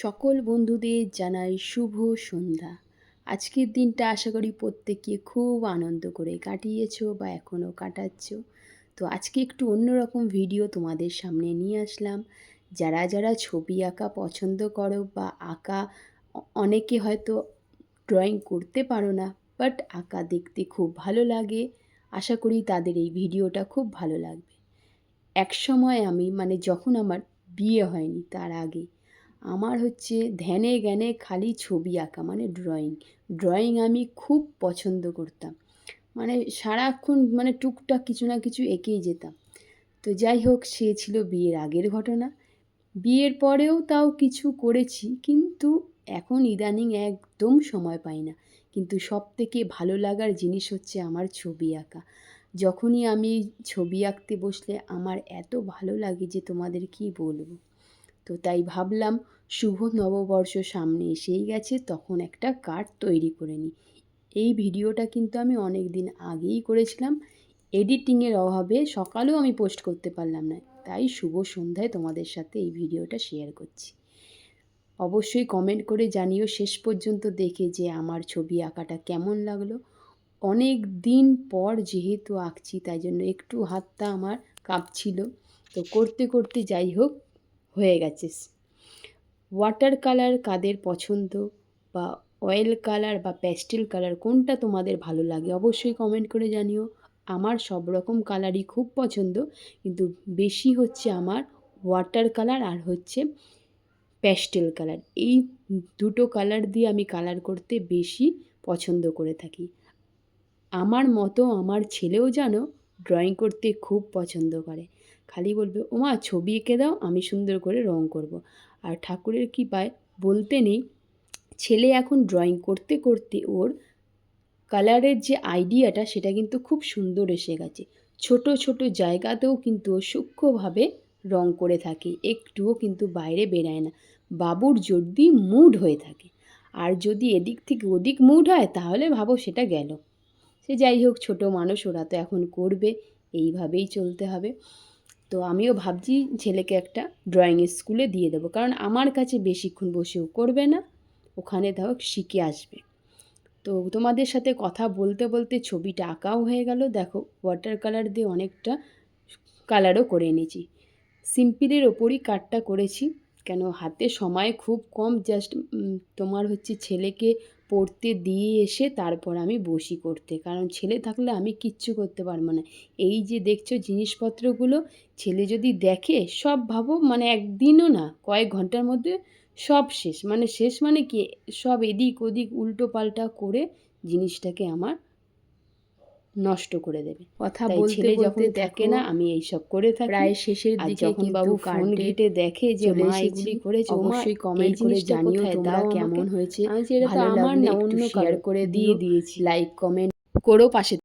সকল বন্ধুদের জানাই শুভ সন্ধ্যা। আজকের দিনটা আশা করি প্রত্যেকে খুব আনন্দ করে কাটিয়েছো বা এখনও কাটাচ্ছ। তো আজকে একটু অন্যরকম ভিডিও তোমাদের সামনে নিয়ে আসলাম। যারা যারা ছবি আঁকা পছন্দ করো বা আঁকা অনেকে হয়তো ড্রয়িং করতে পারো না, বাট আঁকা দেখতে খুব ভালো লাগে, আশা করি তাদের এই ভিডিওটা খুব ভালো লাগবে। এক সময় আমি যখন আমার বিয়ে হয়নি তার আগে আমার ধ্যানে জ্ঞানে খালি ছবি আঁকা ড্রয়িং আমি খুব পছন্দ করতাম। সারাক্ষণ টুকটাক কিছু না কিছু এঁকেই যেতাম। তো যাই হোক, সে ছিল বিয়ের আগের ঘটনা। বিয়ের পরেও তাও কিছু করেছি, কিন্তু এখন ইদানিং একদম সময় পাই না। কিন্তু সবথেকে ভালো লাগার জিনিস হচ্ছে আমার ছবি আঁকা। যখনই আমি ছবি আঁকতে বসলে আমার এত ভালো লাগে যে তোমাদের কি বলবো। তো তাই ভাবলাম শুভ নববর্ষ সামনে এসেই গেছে, তখন একটা কার্ড তৈরি করে নিই। এই ভিডিওটা কিন্তু আমি অনেক দিন আগেই করেছিলাম, এডিটিংয়ের অভাবে সকালেও আমি পোস্ট করতে পারলাম না, তাই শুভ সন্ধ্যায় তোমাদের সাথে এই ভিডিওটা শেয়ার করছি। অবশ্যই কমেন্ট করে জানিও শেষ পর্যন্ত দেখে যে আমার ছবি আঁকাটা কেমন লাগলো। অনেক দিন পর যেহেতু আঁকছি তাই জন্য একটু হাতটা আমার কাঁপছিল। তো করতে করতে যাই হোক হয়ে গেছে। ওয়াটার কালার কাদের পছন্দ, বা অয়েল কালার বা প্যাস্টেল কালার, কোনটা তোমাদের ভালো লাগে অবশ্যই কমেন্ট করে জানিও। আমার সব রকম কালারই খুব পছন্দ, কিন্তু বেশি হচ্ছে আমার ওয়াটার কালার আর প্যাস্টেল কালার। এই দুটো কালার দিয়ে আমি কালার করতে বেশি পছন্দ করে থাকি। আমার মতো আমার ছেলেও জানো ড্রয়িং করতে খুব পছন্দ করে। খালি বলবে, ওমা ছবি এঁকে দাও, আমি সুন্দর করে রং করব। আর ঠাকুরের কৃপায় বলতে নেই, ছেলে এখন ড্রয়িং করতে করতে ওর কালারের যে আইডিয়াটা সেটা কিন্তু খুব সুন্দর এসে গেছে। ছোট ছোট জায়গাতেও কিন্তু ও সূক্ষ্মভাবে রং করে থাকে, একটুও কিন্তু বাইরে বেরায় না। বাবুর যদি মুড হয়ে থাকে, আর যদি এদিক থেকে ওদিক মুড হয় তাহলে ভাবো সেটা গেল। সে যাই হোক, ছোটো মানুষ, ওরা তো এখন করবে, এইভাবেই চলতে হবে। তো আমিও ভাবছি ছেলেকে একটা ড্রয়িংয়ের স্কুলে দিয়ে দেবো, কারণ আমার কাছে বেশিক্ষণ বসেও করবে না, ওখানে তাও শিখে আসবে। তো তোমাদের সাথে কথা বলতে বলতে ছবিটা আঁকাও হয়ে গেল। দেখো, ওয়াটার কালার দিয়ে অনেকটা কালারও করে নিয়েছি। সিম্পলের ওপরই কাটটা করেছি, কেন হাতে সময় খুব কম। জাস্ট তোমার ছেলেকে পড়তে দিয়ে এসে তারপর আমি বসি করতে, কারণ ছেলে থাকলে আমি কিচ্ছু করতে পারবো না। এই যে দেখছো জিনিসপত্রগুলো, ছেলে যদি দেখে সব ভাবো একদিনও না, কয়েক ঘন্টার মধ্যে সব শেষ। শেষ কি, সব এদিক ওদিক উল্টো পাল্টা করে জিনিসটাকে আমার নষ্ট করে দেবে। কথা বলতে ছেলে যখন দেখে না আমি এইসব করে থাকি, প্রায় শেষের দিকে যখন বাবু ফোন ঘেটে দেখে যে মা এগুলি করেছে, অবশ্যই কমেন্ট করে জানিও তোমরা কেমন হয়েছে। ভালো লাগলে একটু শেয়ার করে দিয়েছি, লাইক কমেন্ট করো, পাশে